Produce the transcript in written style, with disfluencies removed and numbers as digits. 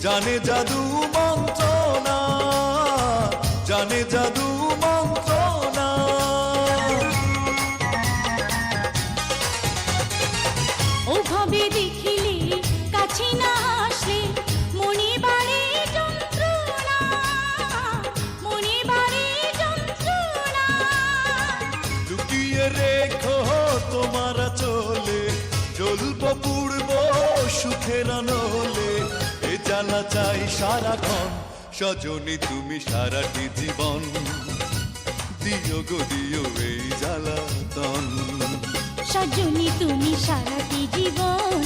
জানে জাদু মন্ত্রণা, জানে জাদু মন্ত্রণা। ওভাবে দেখিলে কাছে না আসলে মনে বাড়ে যন্ত্রণা, মনে বাড়ে যন্ত্রণা। লুকিয়ে রেখো তোমার চলে, জ্বলব পূর্ব সুখের আনলে। এ জ্বালা চাই সারাক্ষণ, সজনী তুমি সারাটি জীবন। দিও গো দিও এই জ্বালাতন, সজনী তুমি সারাটি জীবন।